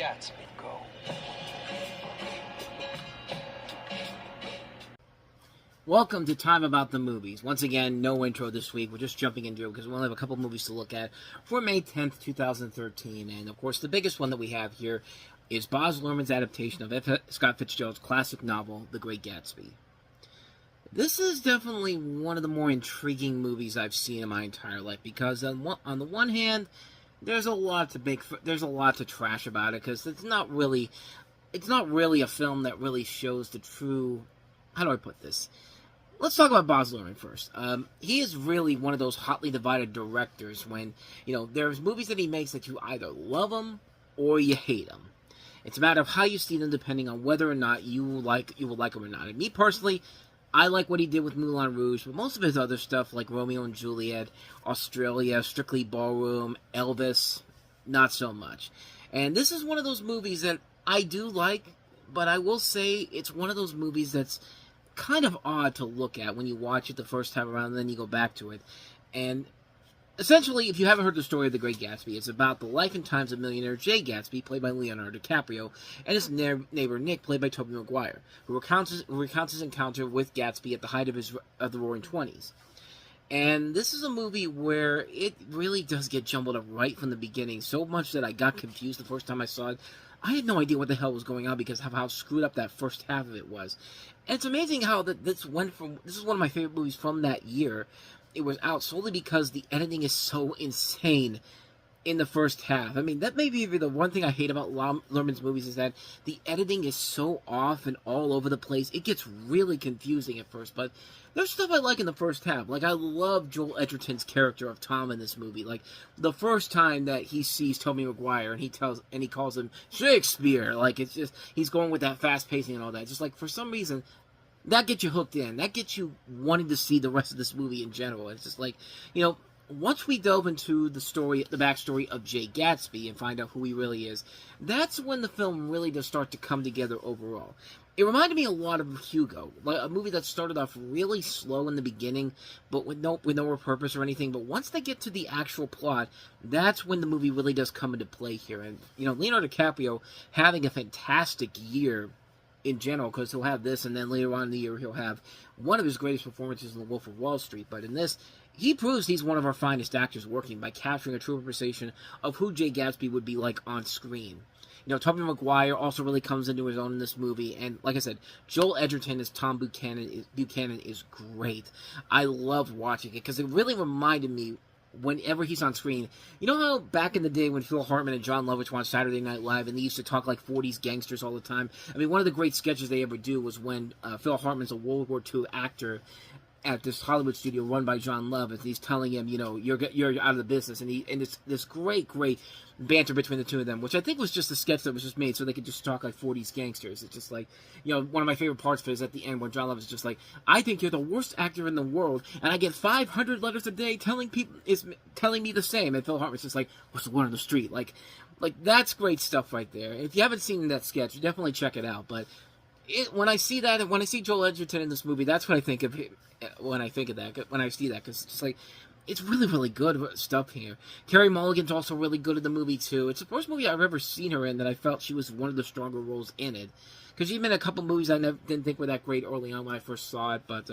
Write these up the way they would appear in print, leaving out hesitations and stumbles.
Gatsby. Go. Welcome to Time About the Movies. Once again, no intro this week. We're just jumping into it because we only have a couple movies to look at for May 10th, 2013. And, of course, the biggest one that we have here is Baz Luhrmann's adaptation of F. Scott Fitzgerald's classic novel, The Great Gatsby. This is definitely one of the more intriguing movies I've seen in my entire life because, on the one hand, there's a lot to trash about it because it's not really a film that really shows the true. How do I put this? Let's talk about Baz Luhrmann first. He is really one of those hotly divided directors when, there's movies that he makes that you either love him or you hate him. It's a matter of how you see them depending on whether or not you will like him or not. And me personally, I like what he did with Moulin Rouge, but most of his other stuff like Romeo and Juliet, Australia, Strictly Ballroom, Elvis, not so much. And this is one of those movies that I do like, but I will say it's one of those movies that's kind of odd to look at when you watch it the first time around and then you go back to it. And essentially, if you haven't heard the story of The Great Gatsby, it's about the life and times of millionaire Jay Gatsby, played by Leonardo DiCaprio, and his neighbor Nick, played by Tobey Maguire, who recounts his encounter with Gatsby at the height of the Roaring '20s. And this is a movie where it really does get jumbled up right from the beginning, so much that I got confused the first time I saw it. I had no idea what the hell was going on because of how screwed up that first half of it was. And it's amazing how this is one of my favorite movies from that year. It was out solely because the editing is so insane in the first half. I mean, that may be the one thing I hate about Luhrmann's movies is that the editing is so off and all over the place. It gets really confusing at first, but there's stuff I like in the first half. Like, I love Joel Edgerton's character of Tom in this movie. Like, the first time that he sees Tobey Maguire and he calls him Shakespeare. Like, it's just, he's going with that fast pacing and all that. Just like, for some reason, that gets you hooked in. That gets you wanting to see the rest of this movie in general. It's just like, once we delve into the backstory of Jay Gatsby and find out who he really is, that's when the film really does start to come together overall. It reminded me a lot of Hugo, a movie that started off really slow in the beginning, but with no real purpose or anything. But once they get to the actual plot, that's when the movie really does come into play here. And, Leonardo DiCaprio having a fantastic year in general, because he'll have this, and then later on in the year he'll have one of his greatest performances in The Wolf of Wall Street. But in this, he proves he's one of our finest actors working by capturing a true representation of who Jay Gatsby would be like on screen. Tobey Maguire also really comes into his own in this movie, and like I said, Joel Edgerton as Tom Buchanan is great. I loved watching it because it really reminded me whenever he's on screen. You know how back in the day when Phil Hartman and John Lovitch were on Saturday Night Live and they used to talk like 40s gangsters all the time? I mean, one of the great sketches they ever do was when Phil Hartman's a World War II actor at this Hollywood studio run by John Lovitch, and he's telling him, you're out of the business, and it's this great banter between the two of them, which I think was just a sketch that was just made so they could just talk like 40s gangsters. It's just like, one of my favorite parts of it is at the end when John Lovitch is just like, I think you're the worst actor in the world, and I get 500 letters a day telling me the same, and Phil Hartman's just like, what's the word on the street? Like that's great stuff right there. If you haven't seen that sketch, definitely check it out. But when I see that, and when I see Joel Edgerton in this movie, that's what I think of when I see that, because it's just like, it's really, really good stuff here. Carey Mulligan's also really good in the movie, too. It's the first movie I've ever seen her in that I felt she was one of the stronger roles in it. Because she's been in a couple movies I didn't think were that great early on when I first saw it, but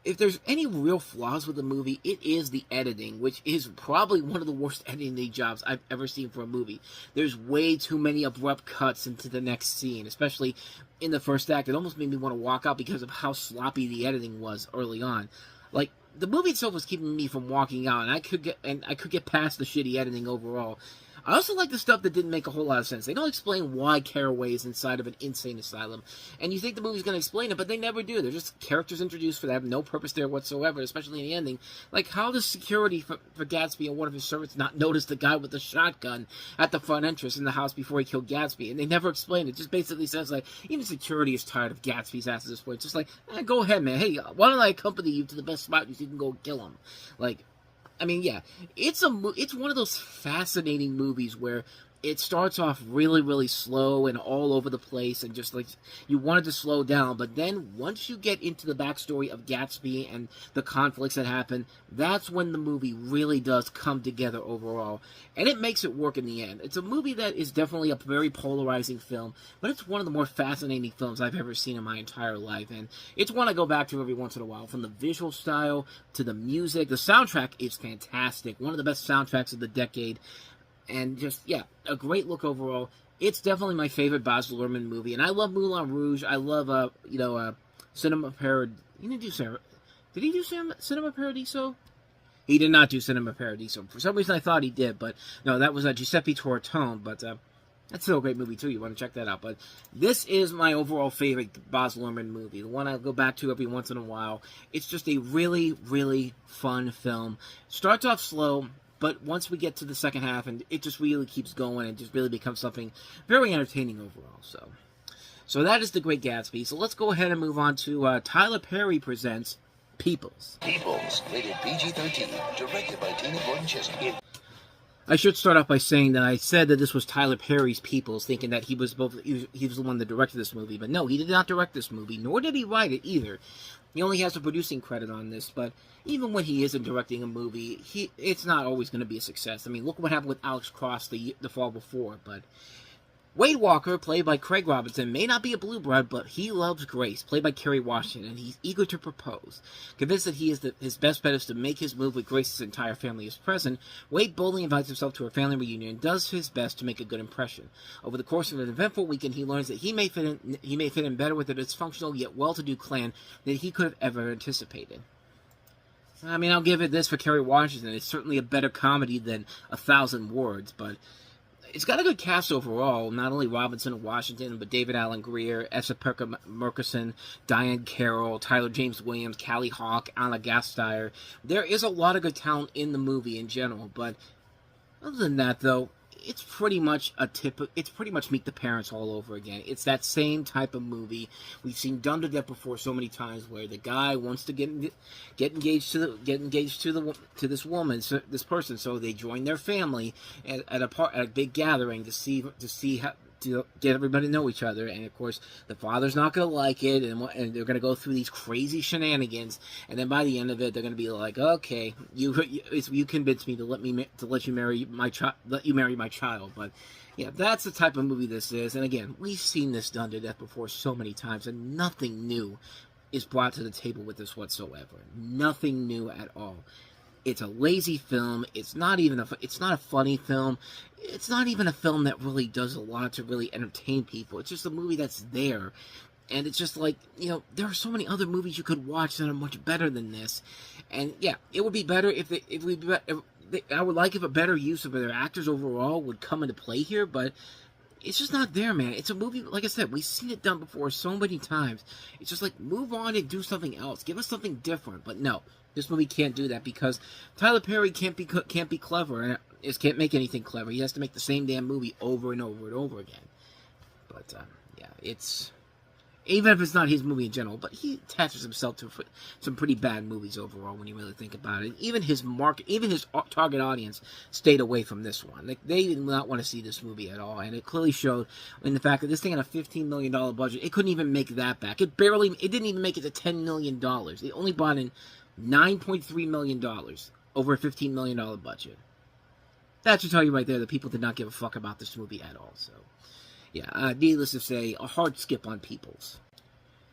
if there's any real flaws with the movie, it is the editing, which is probably one of the worst editing jobs I've ever seen for a movie. There's way too many abrupt cuts into the next scene, especially in the first act. It almost made me want to walk out because of how sloppy the editing was early on. Like, the movie itself was keeping me from walking out, and I could get past the shitty editing overall. I also like the stuff that didn't make a whole lot of sense. They don't explain why Caraway is inside of an insane asylum, and you think the movie's going to explain it, but they never do. They're just characters introduced for that, no purpose there whatsoever, especially in the ending. Like, how does security for Gatsby and one of his servants not notice the guy with the shotgun at the front entrance in the house before he killed Gatsby? And they never explain it. It just basically says, like, even security is tired of Gatsby's ass at this point. It's just like, go ahead, man. Hey, why don't I accompany you to the best spot so you can go kill him? Like, I mean, yeah, it's one of those fascinating movies where it starts off really, really slow and all over the place, and just like you wanted to slow down. But then once you get into the backstory of Gatsby and the conflicts that happen, that's when the movie really does come together overall, and it makes it work in the end. It's a movie that is definitely a very polarizing film, but it's one of the more fascinating films I've ever seen in my entire life, and it's one I go back to every once in a while. From the visual style to the music, the soundtrack is fantastic. One of the best soundtracks of the decade. And just, yeah, a great look overall. It's definitely my favorite Baz Luhrmann movie. And I love Moulin Rouge. I love, Cinema Paradiso. Did he do Cinema Paradiso? He did not do Cinema Paradiso. For some reason I thought he did. But, no, that was Giuseppe Tortone. But, that's still a great movie, too. You want to check that out. But this is my overall favorite Baz Luhrmann movie. The one I go back to every once in a while. It's just a really, really fun film. Starts off slow. But once we get to the second half, and it just really keeps going, and just really becomes something very entertaining overall. So that is The Great Gatsby. So let's go ahead and move on to Tyler Perry presents Peoples. Peoples, rated PG-13, directed by Tina Gordon-Chisholm. I should start off by saying that I said that this was Tyler Perry's Peoples, thinking that he was the one that directed this movie. But no, he did not direct this movie, nor did he write it either. He only has a producing credit on this, but even when he isn't directing a movie, it's not always going to be a success. I mean, look what happened with Alex Cross the fall before. But Wade Walker, played by Craig Robinson, may not be a blue blood, but he loves Grace, played by Kerry Washington, and he's eager to propose. Convinced that his best bet is to make his move with Grace's entire family is present, Wade boldly invites himself to her family reunion and does his best to make a good impression. Over the course of an eventful weekend, he learns that he may fit in better with a dysfunctional yet well-to-do clan than he could have ever anticipated. I mean, I'll give it this for Kerry Washington. It's certainly a better comedy than 1,000 Words, but it's got a good cast overall. Not only Robinson and Washington, but David Alan Grier, Essa Murkison, Diane Carroll, Tyler James Williams, Callie Hawk, Anna Gasteyer. There is a lot of good talent in the movie in general, but other than that, though, it's pretty much Meet the Parents all over again. It's that same type of movie we've seen done to death before so many times, where the guy wants to get engaged to this woman, this person, so they join their family at a big gathering to see how to get everybody to know each other, and of course the father's not going to like it, and they're going to go through these crazy shenanigans, and then by the end of it, they're going to be like, okay, you convinced me to let you marry my child. But yeah, that's the type of movie this is, and again, we've seen this done to death before so many times, and nothing new is brought to the table with this whatsoever. Nothing new at all. It's a lazy film. It's not a funny film. It's not even a film that really does a lot to really entertain people. It's just a movie that's there. And it's just like, there are so many other movies you could watch that are much better than this. And yeah, it would be better I would like if a better use of their actors overall would come into play here, but it's just not there, man. It's a movie, like I said, we've seen it done before so many times. It's just like, move on and do something else. Give us something different. But no, this movie can't do that because Tyler Perry can't be clever and can't make anything clever. He has to make the same damn movie over and over and over again. But yeah, it's even if it's not his movie in general, but he attaches himself to some pretty bad movies overall when you really think about it. Even his target audience stayed away from this one. They did not want to see this movie at all, and it clearly showed in the fact that this thing had a $15 million budget. It couldn't even make that back. It didn't even make it to $10 million. It only brought in $9.3 million over a $15 million budget. That should tell you right there that people did not give a fuck about this movie at all. So, yeah, needless to say, a hard skip on Peoples.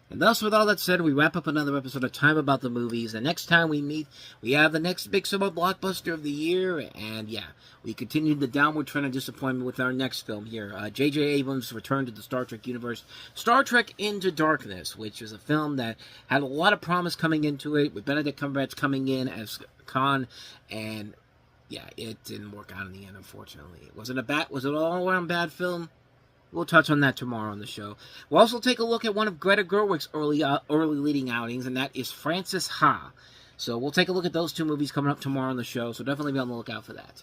And thus, with all that said, we wrap up another episode of Time About the Movies. The next time we meet, we have the next big summer blockbuster of the year. And yeah, we continue the downward trend of disappointment with our next film here. J.J. Abrams' return to the Star Trek universe. Star Trek Into Darkness, which is a film that had a lot of promise coming into it, with Benedict Cumberbatch coming in as Khan. And yeah, it didn't work out in the end, unfortunately. Was it an all-around bad film? We'll touch on that tomorrow on the show. We'll also take a look at one of Greta Gerwig's early leading outings, and that is Frances Ha. So we'll take a look at those two movies coming up tomorrow on the show, so definitely be on the lookout for that.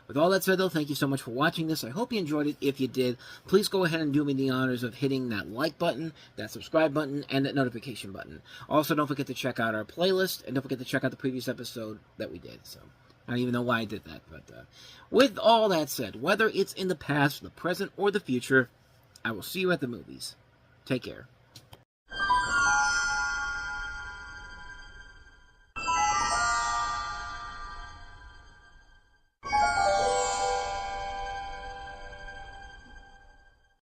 With all that said, though, thank you so much for watching this. I hope you enjoyed it. If you did, please go ahead and do me the honors of hitting that like button, that subscribe button, and that notification button. Also, don't forget to check out our playlist, and don't forget to check out the previous episode that we did. So, I don't even know why I did that. But with all that said, whether it's in the past, the present, or the future, I will see you at the movies. Take care.